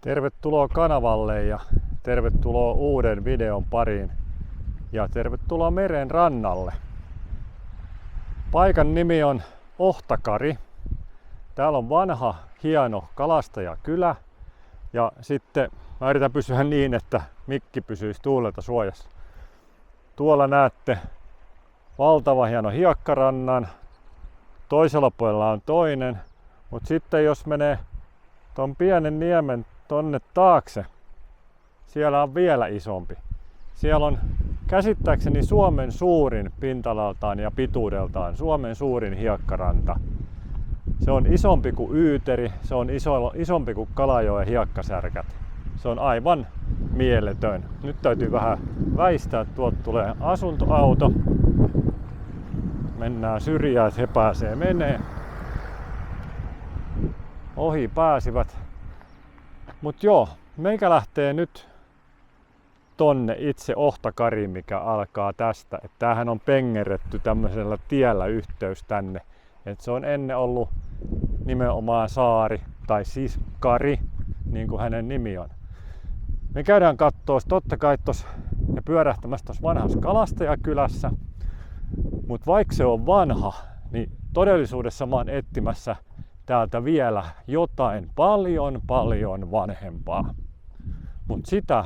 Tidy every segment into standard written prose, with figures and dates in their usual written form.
Tervetuloa kanavalle ja tervetuloa uuden videon pariin ja tervetuloa meren rannalle. Paikan nimi on Ohtakari. Täällä on vanha, hieno kalastajakylä ja sitten mä yritän pysyä niin, että mikki pysyisi tuulelta suojassa. Tuolla näette valtava hieno hiekkarannan, toisella puolella on toinen, mutta sitten jos menee ton pienen niemen tonne taakse, siellä on vielä isompi. Siellä on käsittääkseni Suomen suurin pinta-alaltaan ja pituudeltaan, Suomen suurin hiekkaranta. Se on isompi kuin Yyteri, se on isompi kuin Kalajoen hiekkasärkät. Se on aivan mieletön. Nyt täytyy vähän väistää, että tuolta tulee asuntoauto. Mennään syrjään, että he pääsee menee. Ohi pääsivät. Mut joo, meikä lähtee nyt tonne itse Ohtakariin, mikä alkaa tästä. Et tämähän on pengerretty tämmöisellä tiellä yhteys tänne. Et se on ennen ollut nimenomaan saari, tai siis Kari, niin kuin hänen nimi on. Me käydään kattoo totta kai tossa ja pyörähtämässä tossa vanhassa kalastajakylässä. Mut vaikka se on vanha, niin todellisuudessa mä oon etsimässä täältä vielä jotain paljon vanhempaa. Mut sitä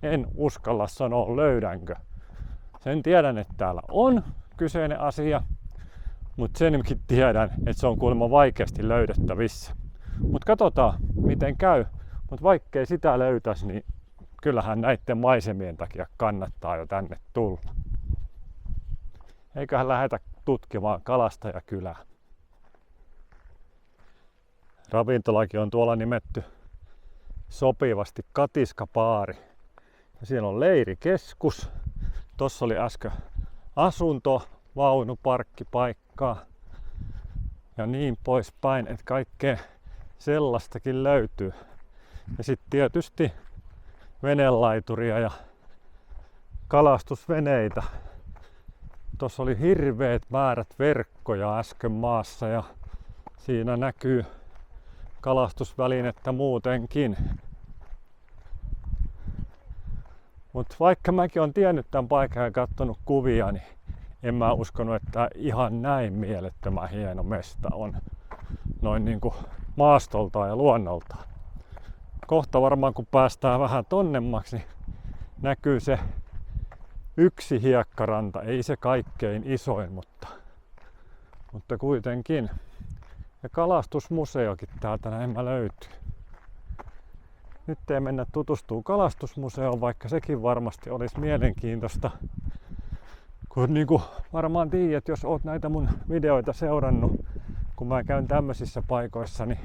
en uskalla sanoa löydänkö. Sen tiedän, että täällä on kyseinen asia, mutta senkin tiedän, että se on kuulemma vaikeasti löydettävissä. Mut katsotaan miten käy. Mut vaikkei sitä löytäisi, niin kyllähän näiden maisemien takia kannattaa jo tänne tulla. Eiköhän lähdetä tutkimaan kalastajakylää. Ravintolakin on tuolla nimetty sopivasti Katiskabaari. Ja siellä on leirikeskus. Tossa oli äsken asunto, vaunu, parkkipaikkaa ja niin poispäin, että kaikkea sellaistakin löytyy. Ja sitten tietysti venelaituria ja kalastusveneitä. Tuossa oli hirveät määrät verkkoja äsken maassa ja siinä näkyy kalastusvälinettä muutenkin. Mutta vaikka mäkin olen tiennyt tämän paikan ja katsonut kuvia, niin en mä uskonut, että ihan näin mielettömän hieno mesta on noin niin kuin maastoltaan ja luonnoltaan. Kohta varmaan kun päästään vähän tonnemmaksi, niin näkyy se yksi hiekkaranta, ei se kaikkein isoin, mutta kuitenkin. Ja kalastusmuseokin täältä näin löytyy. Nyt ei mennä tutustuu kalastusmuseoon, vaikka sekin varmasti olisi mielenkiintoista. Kun niin kuin varmaan tiedät, jos oot näitä mun videoita seurannut, kun mä käyn tämmöisissä paikoissa, niin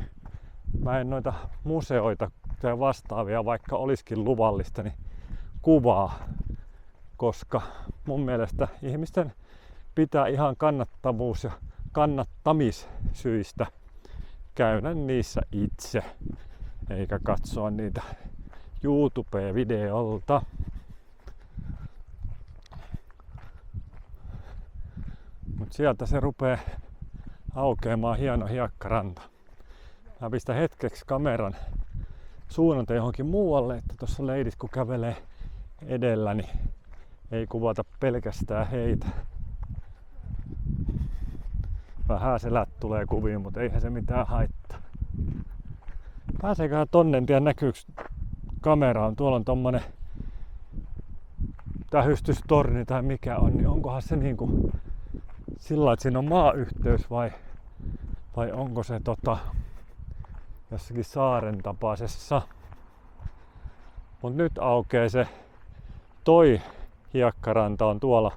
mä en noita museoita tai vastaavia, vaikka olisikin luvallista, niin kuvaa. Koska mun mielestä ihmisten pitää ihan kannattavuus- ja kannattamissyistä käydä niissä itse, eikä katsoa niitä YouTube-videolta. Mut sieltä se rupee aukeamaan hieno hiekkaranta. Mä pistän hetkeksi kameran suunnata johonkin muualle, että tuossa leidit kun kävelee edellä, niin ei kuvata pelkästään heitä. Vähän selät tulee kuviin, mutta eihän se mitään haittaa. Pääseeköhän tonne, en tiedä näkyykö kameraan. Tuolla on tommonen tähystystorni tai mikä on, niin onkohan se niinku sillä, että siinä on maayhteys vai onko se jossakin saaren tapaisessa. Mut nyt aukeaa se toi hiekkaranta on tuolla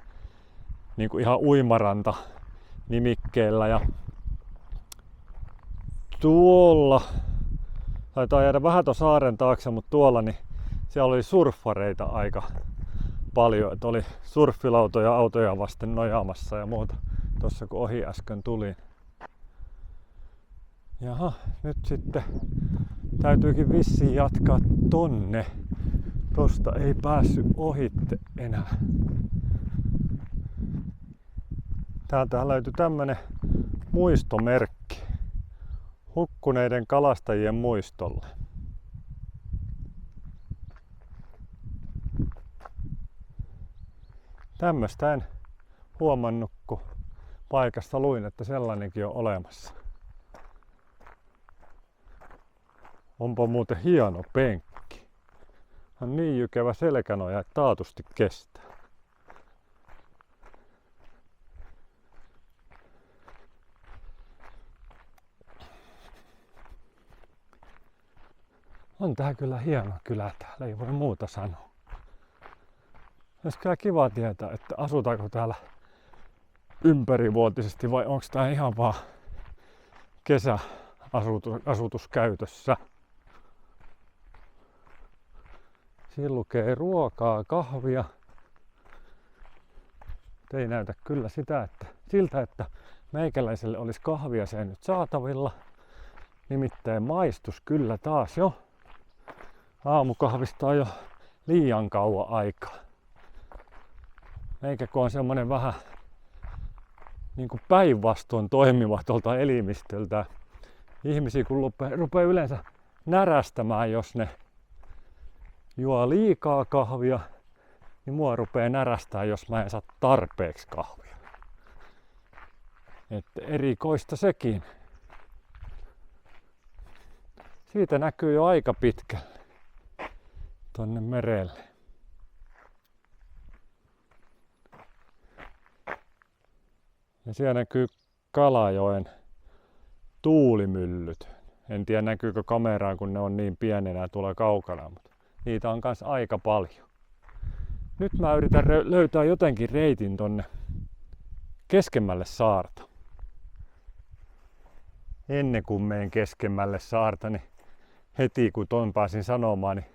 niinku ihan uimaranta nimikkeellä ja tuolla taitaa jäädä vähän tuon saaren taakse, mutta tuolla niin siellä oli surffareita aika paljon, että oli surffilautoja autoja vasten nojaamassa ja muuta tuossa kun ohi äsken tuli. Jaha, nyt sitten täytyykin vissiin jatkaa tonne. Tosta ei päässyt ohitte enää. Täältä löytyi tämmönen muistomerkki hukkuneiden kalastajien muistolle. Tämmöstä en huomannut, kun paikasta luin, että sellainenkin on olemassa. Onpa muuten hieno penkki. On niin jykevä selkänoja, että taatusti kestää. On tää kyllä hieno kylä täällä, ei voi muuta sanoa. Olisi kyllä kiva tietää, että asutaanko täällä ympärivuotisesti vai onko tää ihan vaan kesäasutuskäytössä. Siinä lukee ruokaa, kahvia. Ei näytä kyllä siltä, että meikäläiselle olisi kahvia se nyt saatavilla. Nimittäin maistus kyllä taas jo. Aamukahvista on jo liian kauan aikaa. Eikä kun on semmonen vähän niin kuin päinvastoin toimiva tuolta elimistöltä. Ihmisiä kun rupeaa yleensä närästämään, jos ne juo liikaa kahvia, niin mua rupeaa närästää, jos mä en saa tarpeeksi kahvia. Että erikoista sekin. Siitä näkyy jo aika pitkälle tonne merelle. Ja siellä näkyy Kalajoen tuulimyllyt. En tiedä näkyykö kameraan, kun ne on niin pienenä tuolla kaukana, mutta niitä on kans aika paljon. Nyt mä yritän löytää jotenkin reitin tonne keskemmälle saarta. Ennen kuin menen keskemmälle saarta, niin heti kun ton pääsin sanomaan, niin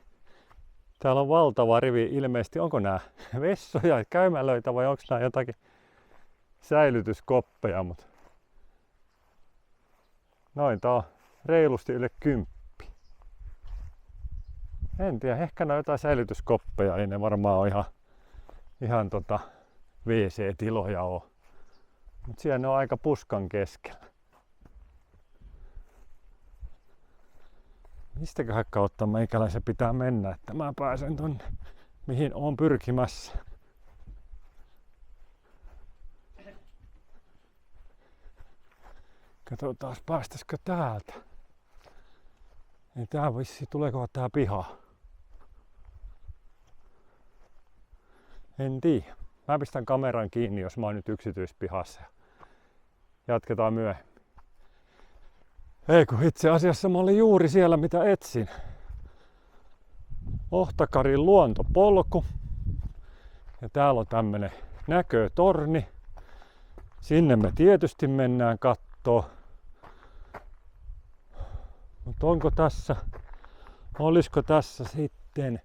täällä on valtava rivi ilmeisesti. Onko nää vessoja, käymälöitä vai onko nää jotakin säilytyskoppeja, mutta noin, tää on reilusti yli 10. En tiedä, ehkä nää on jotain säilytyskoppeja, ei ne varmaan ole ihan WC-tiloja oo. Mut siellä ne on aika puskan keskellä. Mistäköhän kautta meikäläisen pitää mennä, että mä pääsen tonne, mihin oon pyrkimässä. Katsotaan, päästäisikö täältä. Ei tää vissi, tuleeko tää piha? En tiedä. Mä pistän kameran kiinni, jos mä oon nyt yksityispihassa. Jatketaan myöhemmin. Ei kun itse asiassa mä olin juuri siellä mitä etsin. Ohtakarin luontopolku. Ja täällä on tämmönen näkötorni. Sinne me tietysti mennään kattoo. Mutta olisiko tässä sitten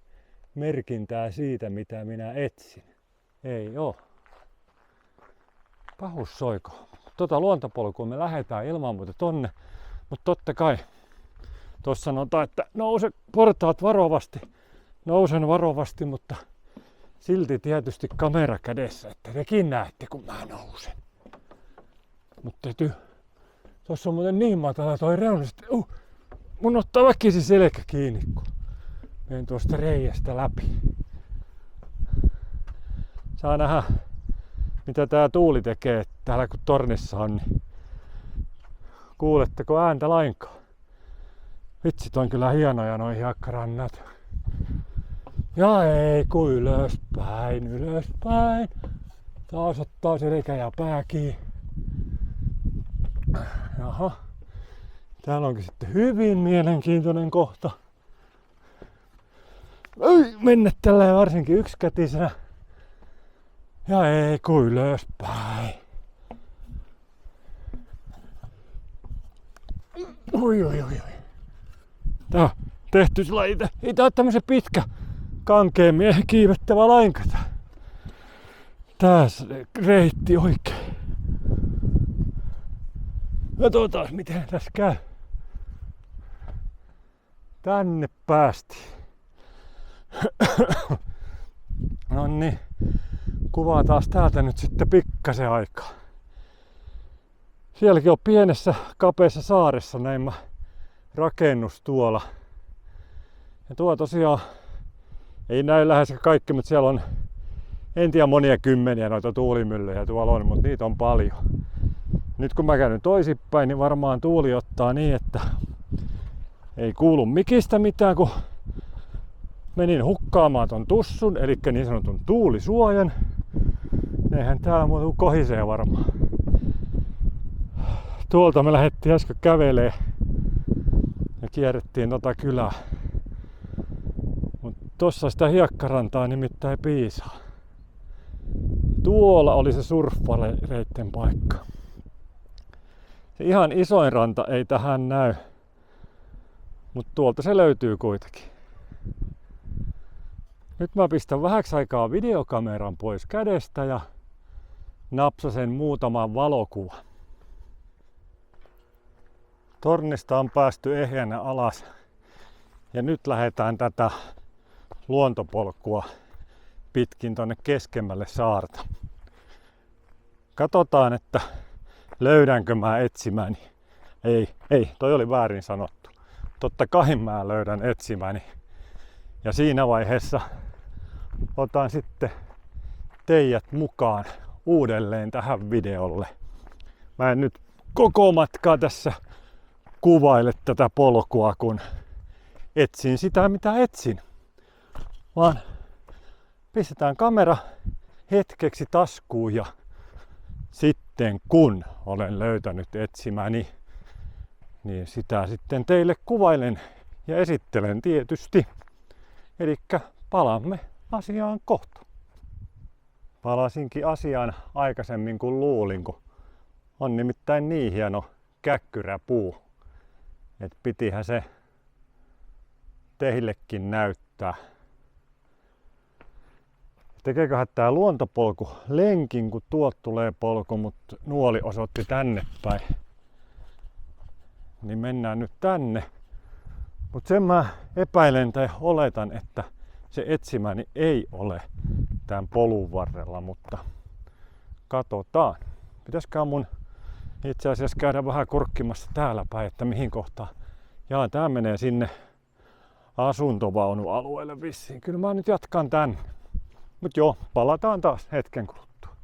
merkintää siitä mitä minä etsin? Ei oo. Pahus soiko. Luontopolkua me lähdetään ilman muuta tonne. Mutta totta kai tuossa sanotaan, että nouse portaat varovasti. Nousen varovasti, mutta silti tietysti kamera kädessä, että tekin näette kun mä nousen. Mutta tuossa on muuten niin matala toi reuna, että mun ottaa väkisin selkä kiinni, kun menen tuosta reiästä läpi. Saa nähdä, mitä tää tuuli tekee täällä kun tornissa on. Niin kuuletteko ääntä lainkaan? Vitsit on kyllä hienoja noi hiekkarannat. Ja ei kun ylöspäin. Taas ottaa selkä ja pää kiinni. Jaha. Täällä onkin sitten hyvin mielenkiintoinen kohta. Ei mennä tälleen varsinkin yksikätisenä. Ja ei kun ylöspäin. Oi. Tää on tehty sillä ei tää oo tämmösen pitkä kankeen miehen kiivettävä lainka. Tää se reitti oikein. Katsotaan miten tässä käy. Tänne päästiin. No niin, kuvaa taas täältä nyt sitten pikkasen aikaa. Sielläkin on pienessä kapeassa saaressa näin rakennus tuolla. Ja tuo tosiaan ei näy lähes kaikki, mutta siellä on En tiedä, monia kymmeniä noita tuulimyllyjä tuolla on, mutta niitä on paljon. Nyt kun mä käyn toisinpäin, niin varmaan tuuli ottaa niin, että ei kuulu mikistä mitään, kun menin hukkaamaan ton tussun, eli niin sanotun tuulisuojan. Eihän täällä muuta kohisee varmaan. Tuolta me lähdettiin äsken kävelee ja kierrettiin tota kylää. Mut tossa sitä hiekkarantaa nimittäin piisaa. Tuolla oli se surffareitten paikka. Se ihan isoin ranta ei tähän näy, mutta tuolta se löytyy kuitenkin. Nyt mä pistän vähäksi aikaa videokameran pois kädestä ja napsasen muutaman valokuva. Tornista on päästy ehjänä alas ja nyt lähdetään tätä luontopolkua pitkin tonne keskemmälle saarta. Katsotaan, että löydänkö mä etsimäni. Ei, toi oli väärin sanottu. Totta kai mä löydän etsimäni. Ja siinä vaiheessa otan sitten teidät mukaan uudelleen tähän videolle. Mä en nyt koko matkaa tässä kuvaile tätä polkua, kun etsin sitä mitä etsin. Vaan pistetään kamera hetkeksi taskuun ja sitten kun olen löytänyt etsimäni, niin sitä sitten teille kuvailen ja esittelen tietysti. Elikkä palaamme asiaan kohta. Palasinkin asiaan aikaisemmin kuin luulin, kun on nimittäin niin hieno käkkyräpuu, että pitihän se teillekin näyttää. Tekeeköhän tää luontopolku lenkin, kun tuolta tulee polku, mutta nuoli osoitti tänne päin. Niin mennään nyt tänne. Mutta sen mä epäilen tai oletan, että se etsimäni ei ole tämän polun varrella, mutta katsotaan. Pitäisikään mun itse asiassa käydä vähän kurkkimassa täällä päin, että mihin kohtaan. Jaa, tää menee sinne asuntovaunualueelle vissiin. Kyllä mä nyt jatkan tänne. Mut joo, palataan taas hetken kuluttua.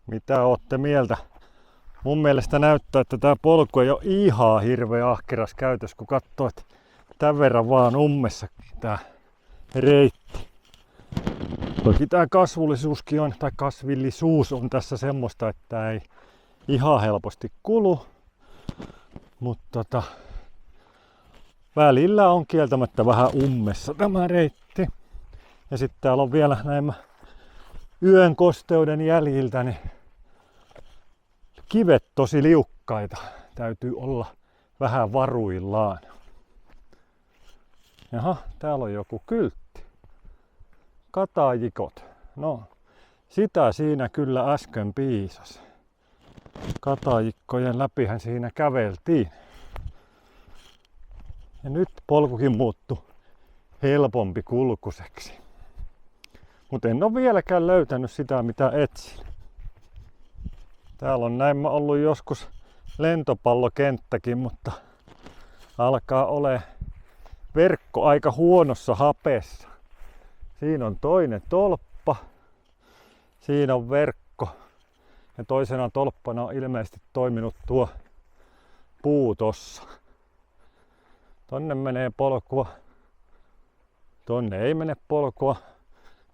Mitä ootte mieltä? Mun mielestä näyttää, että tää polku ei ole ihan hirveä ahkeras käytös, kun katsoo, että tämän verran vaan ummessa tää reitti. Toki tää kasvillisuuskin on, tai kasvillisuus on tässä semmoista, että tää ei ihan helposti kulu. Mutta välillä on kieltämättä vähän ummessa tämä reitti. Ja sitten täällä on vielä näin yön kosteuden jäljiltä niin kivet tosi liukkaita. Täytyy olla vähän varuillaan. Jaha, täällä on joku kyltti. Katajikot. No, sitä siinä kyllä äsken piisasi. Katajikkojen läpihän siinä käveltiin. Ja nyt polkukin muuttui helpompi kulkuseksi. Mutta en ole vieläkään löytänyt sitä mitä etsin. Täällä on näin ollut joskus lentopallokenttäkin, mutta alkaa ole verkko aika huonossa hapessa. Siinä on toinen tolppa. Siinä on verkko. Ja toisena tolppana on ilmeisesti toiminut tuo puu tossa. Tonne menee polkua. Tonne ei mene polkua.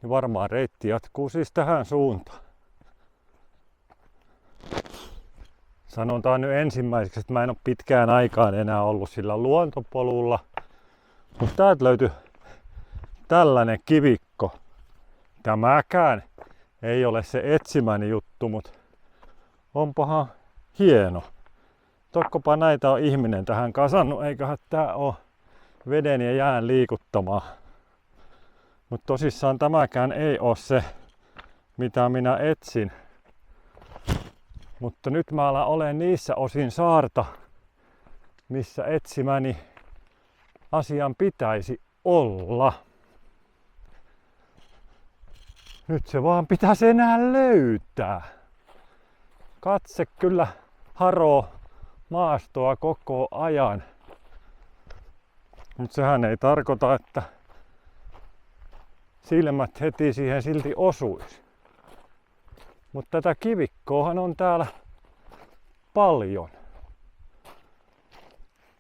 Niin varmaan reitti jatkuu siis tähän suuntaan. Sanotaan nyt ensimmäiseksi, että mä en ole pitkään aikaan enää ollut sillä luontopolulla. Mutta täältä löytyi tällainen kivikko. Tämäkään ei ole se etsimäni juttu, mutta onpahan hieno. Tokkopa näitä on ihminen tähän kasannut, eiköhän tää ole veden ja jään liikuttamaa. Mutta tosissaan tämäkään ei ole se, mitä minä etsin. Mutta nyt mä alan olemaan niissä osin saarta, missä etsimäni asian pitäisi olla. Nyt se vaan pitäisi enää löytää. Katse kyllä haroo maastoa koko ajan. Mutta sehän ei tarkoita, että silmät heti siihen silti osuisi. Mutta tätä kivikkoahan on täällä paljon.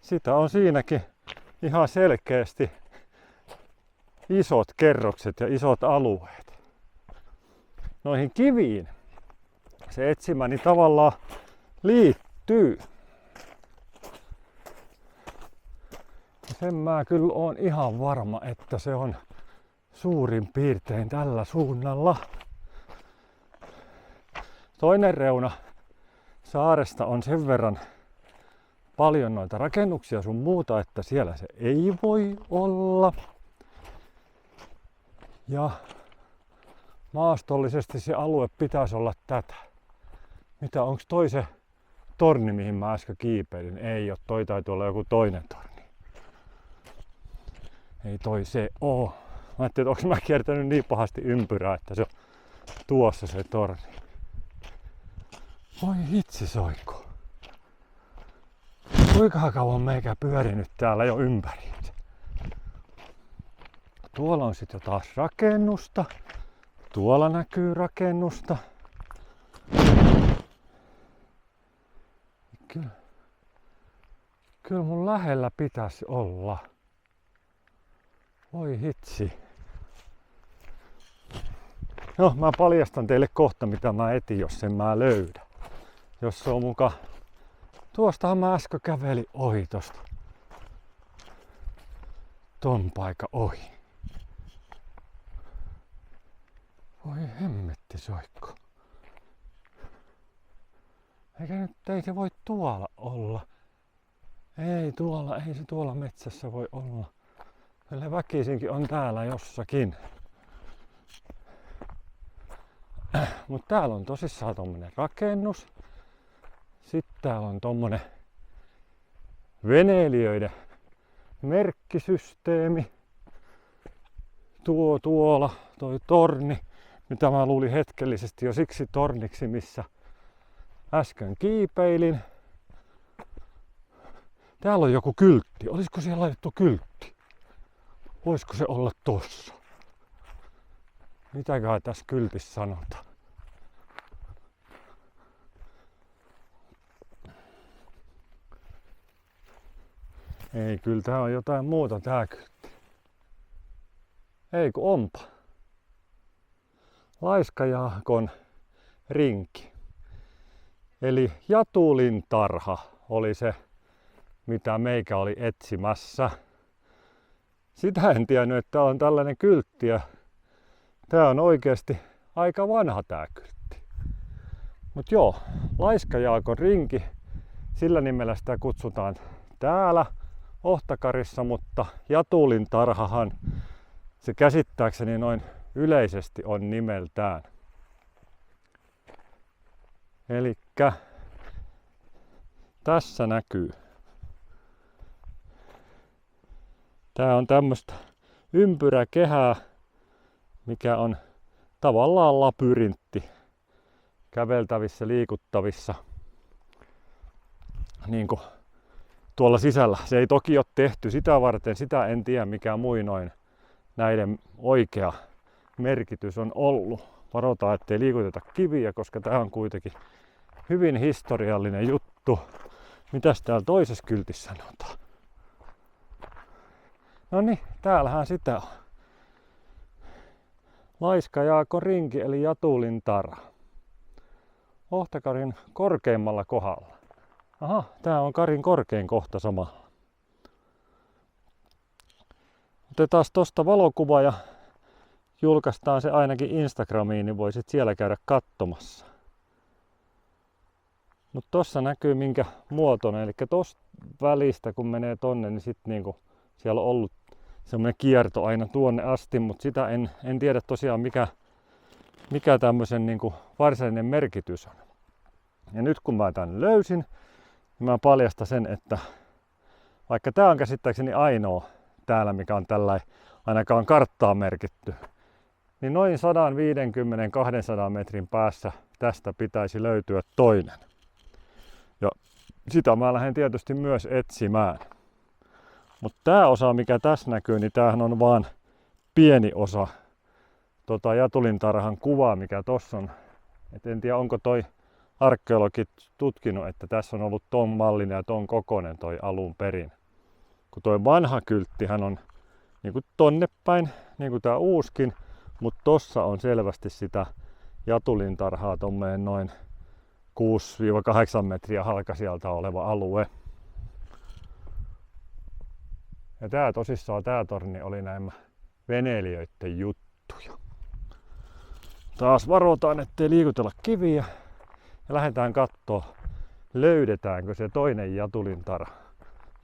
Sitä on siinäkin ihan selkeästi isot kerrokset ja isot alueet. Noihin kiviin se etsimäni tavallaan liittyy. Ja sen mä kyllä oon ihan varma, että se on suurin piirtein tällä suunnalla. Toinen reuna saaresta on sen verran paljon noita rakennuksia sun muuta, että siellä se ei voi olla. Ja maastollisesti se alue pitäisi olla tätä. Mitä, onks toi se torni, mihin mä äsken kiipeilin? Ei oo, toi täytyy olla joku toinen torni. Ei toi se oo. Mä ajattelin, että onks mä kiertänyt niin pahasti ympyrää, että se on tuossa se torni. Voi hitsi soikko. Kuinka kauan meikä pyörinyt täällä jo ympäriinsä. Tuolla on sit jo taas rakennusta. Tuolla näkyy rakennusta. Kyllä mun lähellä pitäisi olla. Voi hitsi. No, mä paljastan teille kohta mitä mä etin, jos sen mä löydän. Jos se on muka... Tuostahan mä äsken kävelin ohi tosta. Ton paikka ohi. Voi hemmetti soikko. Eikä nyt, ei se voi tuolla olla. Ei se tuolla metsässä voi olla. Kyllä väkisinkin on täällä jossakin. Mut täällä on tosissaan tommonen rakennus. Sitten täällä on tommonen veneilijöiden merkkisysteemi. Tuolla toi torni, mitä mä luulin hetkellisesti jo siksi torniksi, missä äsken kiipeilin. Täällä on joku kyltti. Olisiko siellä laitettu kyltti? Voisiko se olla tossa? Mitäköhän tässä kyltissä sanotaan? Ei, kyllä tää on jotain muuta tää kyltti. Ei kun onpa. Laiskajaakon rinki. Eli jatulintarha oli se, mitä meikä oli etsimässä. Sitä en tiennyt, että on tällainen kyltti ja tää on oikeasti aika vanha tää kyltti. Mut joo, Laiskajaakon rinki, sillä nimellä sitä kutsutaan täällä Ohtakarissa, mutta jatulintarhahan se käsittääkseni noin yleisesti on nimeltään. Elikkä tässä näkyy. Tää on tämmöstä ympyräkehää, mikä on tavallaan labyrintti käveltävissä, liikuttavissa niin kuin tuolla sisällä. Se ei toki ole tehty sitä varten, sitä en tiedä mikä muinoin näiden oikea merkitys on ollut. Varotaan, ettei liikuteta kiviä, koska tämä on kuitenkin hyvin historiallinen juttu. Mitäs täällä toisessa kyltissä sanotaan? No niin, täällähän sitä on. Laiskajaakon rinki eli jatulintarha. Ohtakarin korkeimmalla kohdalla. Aha, tää on Karin korkein kohta samalla. Otetaan tosta valokuva ja julkaistaan se ainakin Instagramiin, niin voisit siellä käydä katsomassa. Mutta tossa näkyy minkä muotoinen, eli tosta välistä kun menee tonne, niin sit niinku siellä on ollut semmoinen kierto aina tuonne asti, mutta sitä en tiedä tosiaan mikä tämmöisen niinku varsinainen merkitys on. Ja nyt kun mä tän löysin, niin mä paljastan sen, että vaikka tää on käsittääkseni ainoa täällä, mikä on tällainen ainakaan karttaan merkitty, niin noin 150-200 metrin päässä tästä pitäisi löytyä toinen. Ja sitä mä lähden tietysti myös etsimään. Mutta tää osa, mikä tässä näkyy, niin tämähän on vaan pieni osa jatulintarhan kuvaa, mikä tossa on. Et en tiedä, onko toi arkeologit tutkinut, että tässä on ollut ton mallinen ja ton kokoinen toi alun perin. Kun toi vanha kylttihän on niinku tonne päin, niinku tää uuskin, mutta tossa on selvästi sitä jatulintarhaa tommeen noin 6-8 metriä halkasijalta oleva alue. Ja tää torni oli näemmä veneilijöiden juttuja. Taas varotaan, ettei liikutella kiviä ja lähdetään kattoo, löydetäänkö se toinen jatulintarha.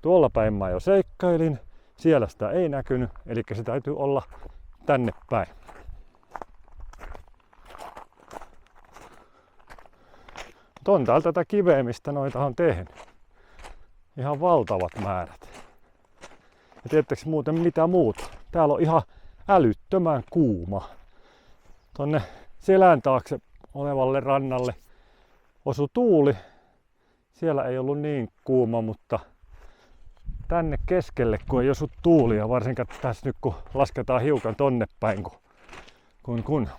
Tuolla päin mä jo seikkailin, siellä sitä ei näkynyt, eli se täytyy olla tänne päin. On täällä tätä kiveä, mistä noita on tehnyt. Ihan valtavat määrät. Ja tiedättekö muuten mitä muuta? Täällä on ihan älyttömän kuuma. Tonne selän taakse olevalle rannalle osui tuuli. Siellä ei ollut niin kuuma, mutta tänne keskelle kun ei osu tuulia, varsinkaan tässä nyt kun lasketaan hiukan tonne päin, kun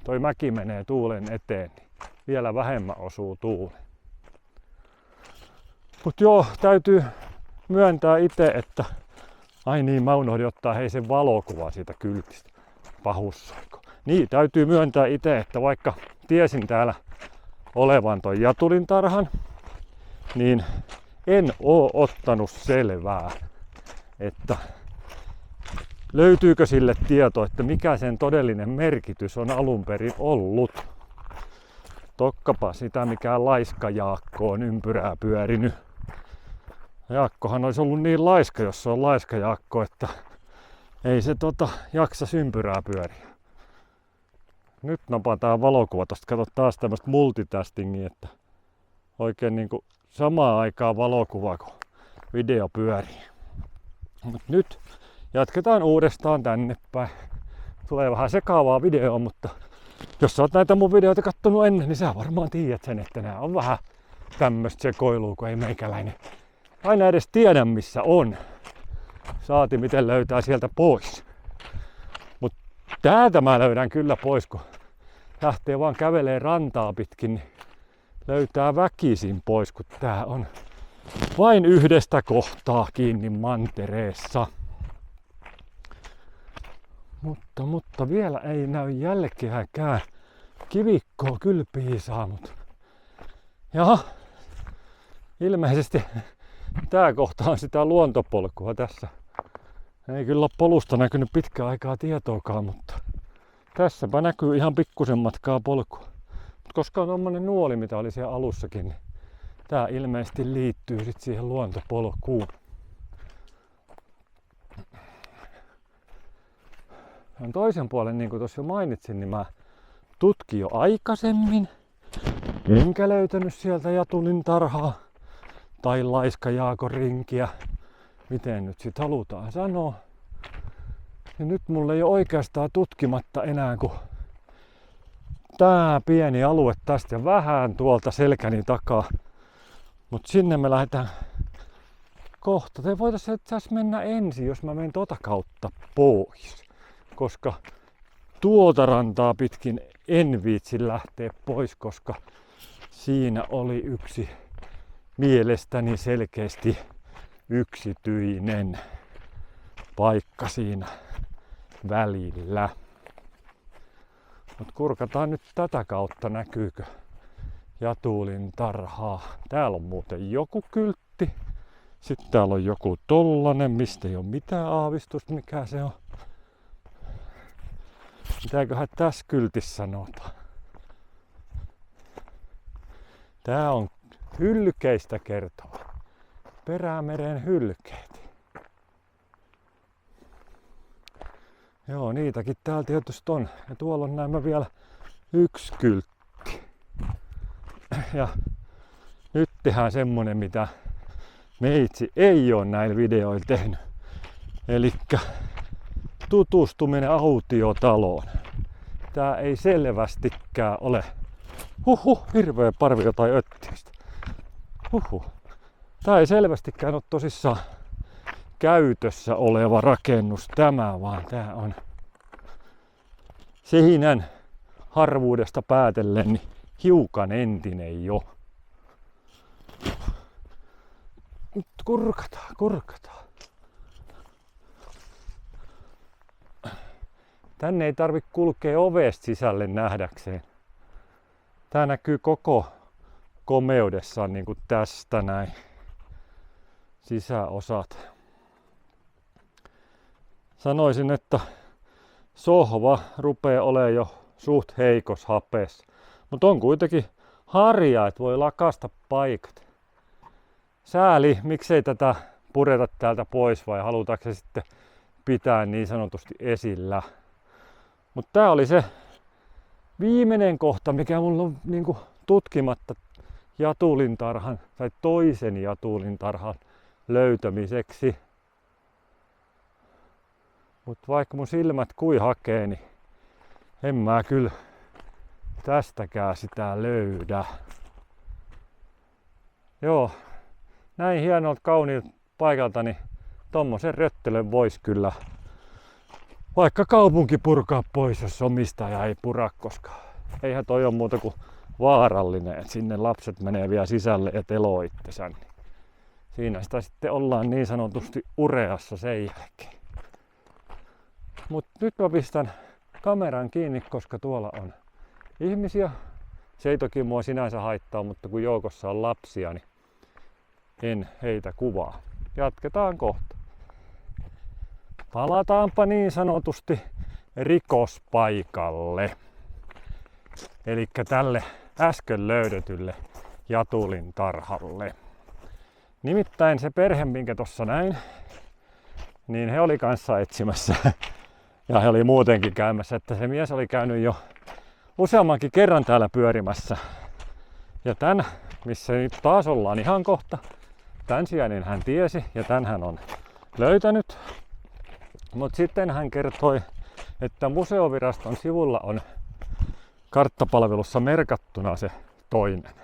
toi mäki menee tuulen eteen, niin vielä vähemmän osuu tuuli. Mut joo, täytyy myöntää itse, että ai niin, mä unohdin ottaa sen valokuva siitä kyltistä. Pahussaiko. Niin, täytyy myöntää itse, että vaikka tiesin täällä olevan toi jatulintarhan, niin en oo ottanut selvää, että löytyykö sille tieto, että mikä sen todellinen merkitys on alun perin ollut. Tokkapa sitä, mikä laiska Jaakko on ympyrää pyörinyt. Jaakkohan olisi ollut niin laiska, jos se on laiska Jaakko, että ei se jaksa ympyrää pyöriä. Nyt napataan valokuva tosta. Kato taas tämmöstä multitaskingia, että oikein niinku samaan aikaan valokuva, kun video pyörii. Mut nyt jatketaan uudestaan tänne päin. Tulee vähän sekaavaa videoa, mutta jos sä oot näitä mun videoita kattonut ennen, niin sä varmaan tiedät sen, että nää on vähän tämmöstä sekoilua, kun ei meikäläinen aina edes tiedä missä on. Saati miten löytää sieltä pois. Mut täältä mä löydän kyllä pois, kun lähtee vaan kävelee rantaa pitkin, niin löytää väkisin pois, kun tää on vain yhdestä kohtaa kiinni mantereessa. Mutta vielä ei näy jälkeäkään. Kivikkoa kyllä piisaa, mutta jaha, ilmeisesti tää kohta on sitä luontopolkua tässä. Ei kyllä ole polusta näkynyt pitkään aikaa tietoakaan, mutta tässäpä näkyy ihan pikkusen matkaa polkua. Koska on tommonen nuoli, mitä oli siellä alussakin, niin tää ilmeisesti liittyy sit siihen luontopolkuun. Ja toisen puolen, niin kuin tuossa jo mainitsin, niin mä tutkin jo aikaisemmin. Enkä löytänyt sieltä jatulintarhaa tai laiska Jaakon rinkiä, miten nyt sit halutaan sanoa. Ja nyt mulla ei ole oikeastaan tutkimatta enää kuin tää pieni alue tästä ja vähän tuolta selkäni takaa. Mut sinne me lähdetään kohta. Te voitais tässä mennä ensin, jos mä menen tota kautta pois. Koska tuolta rantaa pitkin en viitsi lähteä pois, koska siinä oli yksi mielestäni selkeästi yksityinen paikka siinä välillä. Mut kurkataan nyt tätä kautta, näkyykö jatulintarhaa. Täällä on muuten joku kyltti. Sitten täällä on joku tollanen, mistä ei ole mitään aavistusta mikä se on. Mitäköhän tässä kyltissä sanotaan? Tää on hylkeistä kertova. Perämeren hylkeet. Joo, niitäkin täällä tietysti on. Ja tuolla on näemmä vielä yksi kyltti. Ja nyt tehdään semmonen, mitä meitsi ei ole näillä videoilla tehnyt. Elikkä tutustuminen autiotaloon. Tää ei selvästikään ole hirveä parvi jotain öttiöstä. Tää ei selvästikään ole tosissaan käytössä oleva rakennus tämä, vaan tää on seinän harvuudesta päätellen niin hiukan entinen jo. Nyt kurkataan. Tänne ei tarvitse kulkea ovesta sisälle nähdäkseen. Tää näkyy koko komeudessaan niin kuin tästä näin. Sisäosat. Sanoisin, että sohva rupeaa olemaan jo suht heikos hapes. Mutta on kuitenkin harja, että voi lakasta paikat. Sääli, miksei tätä pureta täältä pois vai halutaanko se sitten pitää niin sanotusti esillä. Mutta tää oli se viimeinen kohta, mikä mulla on niinku tutkimatta jatulintarhan tai toisen jatulintarhan löytämiseksi. Mutta vaikka mun silmät kui hakee, niin en mä kyllä tästäkään sitä löydä. Joo, näin hienolta kauniilta paikalta, niin tommosen röttelön vois kyllä vaikka kaupunki purkaa pois, jos omistaja ei pura, koska eihän toi ole muuta kuin vaarallinen, että sinne lapset menee vielä sisälle ja teloo itsensä. Niin siinä sitä sitten ollaan niin sanotusti ureassa sen jälkeen. Mut nyt mä pistän kameran kiinni, koska tuolla on ihmisiä. Se ei toki mua sinänsä haittaa, mutta kun joukossa on lapsia, niin en heitä kuvaa. Jatketaan kohta. Palataanpa niin sanotusti rikospaikalle. Elikkä tälle äsken löydetylle jatulintarhalle. Nimittäin se perhe, minkä tossa näin, niin he oli kanssa etsimässä. Ja he oli muutenkin käymässä, että se mies oli käynyt jo useammankin kerran täällä pyörimässä. Ja tän, missä nyt taas ollaan ihan kohta, tän sijainnin hän tiesi ja tän hän on löytänyt. Mutta sitten hän kertoi, että museoviraston sivulla on karttapalvelussa merkattuna se toinen.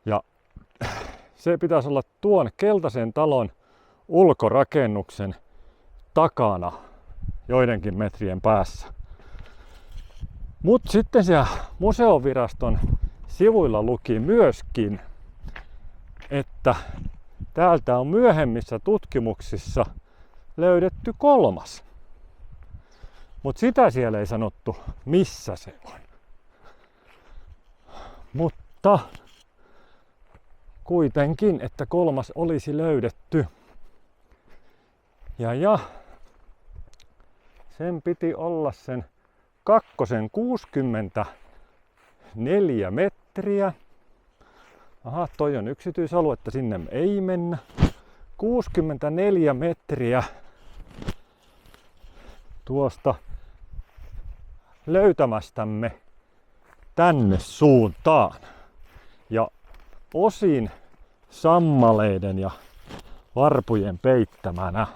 Ja se pitäisi olla tuon keltaisen talon ulkorakennuksen takana joidenkin metrien päässä. Mutta sitten siellä museoviraston sivuilla luki myöskin, että täältä on myöhemmissä tutkimuksissa löydetty kolmas. Mutta sitä siellä ei sanottu, missä se on. Mutta kuitenkin, että kolmas olisi löydetty. Ja sen piti olla sen kakkosen 64 metriä. Aha, toi on yksityisaluetta, sinne ei mennä. 64 metriä tuosta löytämästämme tänne suuntaan. Ja osin sammaleiden ja varpujen peittämänä.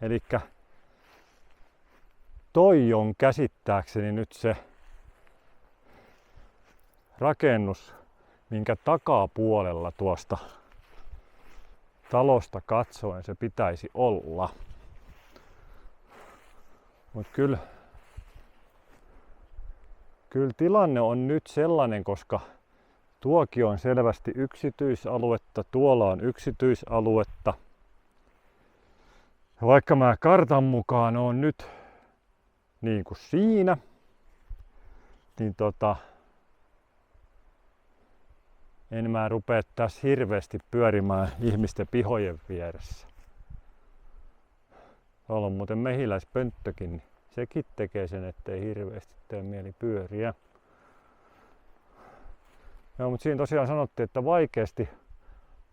Elikkä toi on käsittääkseni nyt se rakennus, minkä takapuolella tuosta talosta katsoen se pitäisi olla. Mut kyllä tilanne on nyt sellainen, koska tuokin on selvästi yksityisaluetta, tuolla on yksityisaluetta. Ja vaikka mä kartan mukaan on nyt niin kuin siinä, niin en mä rupea tässä hirveästi pyörimään ihmisten pihojen vieressä. Tuolla on muuten mehiläispönttökin, niin sekin tekee sen, ettei hirveästi tee mieli pyöriä. Joo, mutta siinä tosiaan sanottiin, että vaikeasti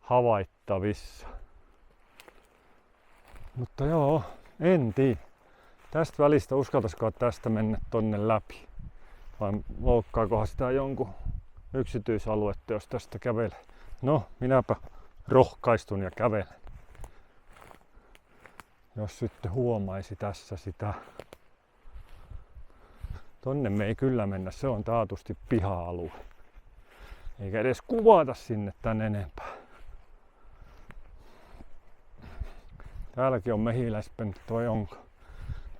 havaittavissa. Mutta joo, en tiedä. Tästä välistä uskaltaisiko tästä mennä tonne läpi? Vai loukkaakohan sitä jonkun yksityisaluetta, jos tästä kävelee? No, minäpä rohkaistun ja kävelen. Jos sitten huomaisi tässä sitä. Tonne me ei kyllä mennä, se on taatusti piha-alue. Eikä edes kuvata sinne tän enempää. Täälläkin on mehiläispentu, vai onko?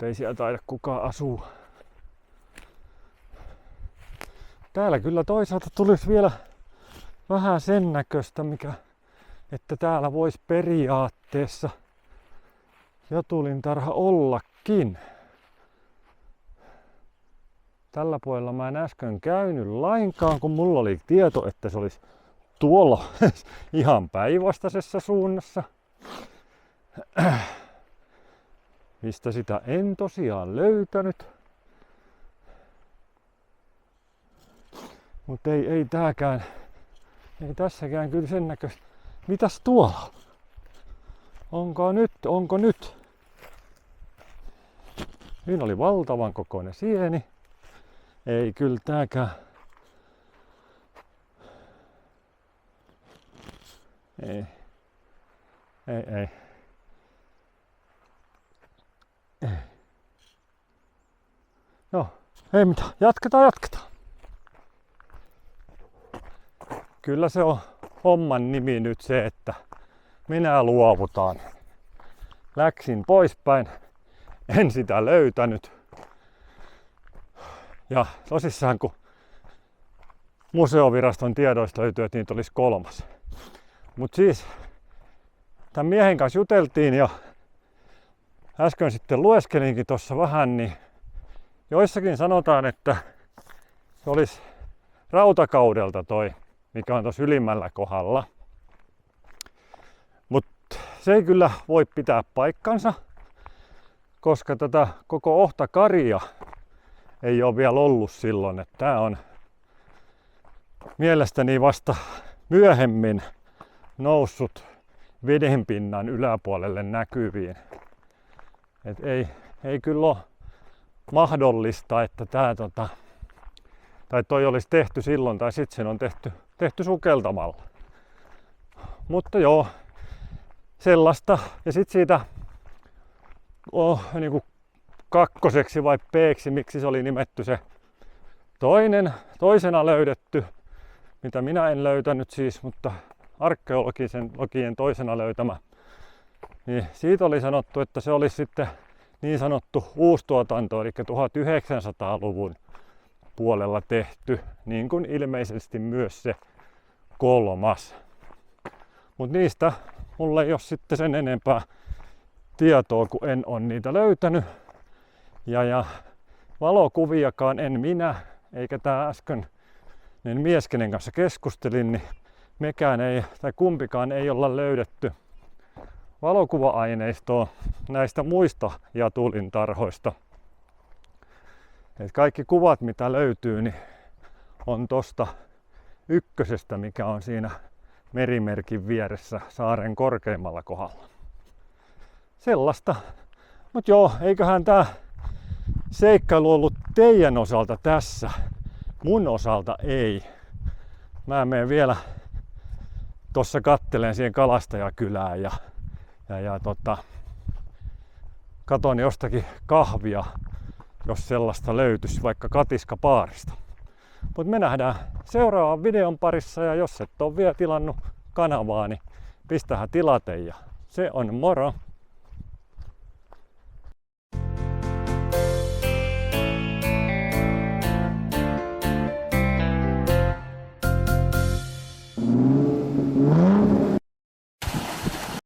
Ei siellä taida kukaan asua. Täällä kyllä toisaalta tulisi vielä vähän sen näköistä, että täällä voisi periaatteessa jatulintarha ollakin. Tällä puolella mä en äsken käynyt lainkaan, kun mulla oli tieto, että se olisi tuolla ihan päinvastaisessa suunnassa. Mistä sitä en tosiaan löytänyt. Mutta ei tääkään, ei tässäkään kyllä sen näköistä. Mitäs tuolla? Onko nyt? Siinä oli valtavan kokoinen sieni. Ei kyllä tääkään. Ei. No, ei mitään. Jatketaan. Kyllä se on homman nimi nyt se, että minä luovutaan. Läksin poispäin. En sitä löytänyt. Ja tosissaan kun museoviraston tiedoista löytyy, että niitä olisi 3. Mut siis tämän miehen kanssa juteltiin ja äsken sitten lueskelinkin tuossa vähän, niin joissakin sanotaan, että se olisi rautakaudelta toi, mikä on tuossa ylimmällä kohdalla. Mutta se ei kyllä voi pitää paikkansa, koska tätä koko Ohtakaria ei ole vielä ollut silloin. Että tää on mielestäni vasta myöhemmin noussut vedenpinnan yläpuolelle näkyviin. Et ei kyllä ole mahdollista, että toi olisi tehty silloin tai sitten sen on tehty sukeltamalla. Mutta joo, sellaista. Ja sitten siitä niinku kakkoseksi vai peeksi, miksi se oli nimetty se toisena löydetty, mitä minä en löytänyt siis, mutta arkeologien toisena löytämä. Niin siitä oli sanottu, että se olisi sitten niin sanottu uustuotanto, eli 1900-luvun puolella tehty, niin kuin ilmeisesti myös se 3. Mutta niistä mulla ei ole sitten sen enempää tietoa, kun en ole niitä löytänyt. Ja valokuviakaan en minä, eikä tää äsken mies, kenen kanssa keskustelin, niin mekään ei, tai kumpikaan ei olla löydetty valokuva-aineistoa näistä muista jatulintarhoista. Et kaikki kuvat, mitä löytyy, niin on tosta ykkösestä, mikä on siinä merimerkin vieressä saaren korkeimmalla kohdalla. Sellaista. Mut joo, eiköhän tää seikkailu ollut teidän osalta tässä. Mun osalta ei. Mä menen vielä tossa kattelen siihen Kalastajakylään ja katon jostakin kahvia, jos sellaista löytyisi, vaikka katiskapaarista. Mutta me nähdään seuraavan videon parissa ja jos et ole vielä tilannut kanavaa, niin pistähän tilate ja se on moro!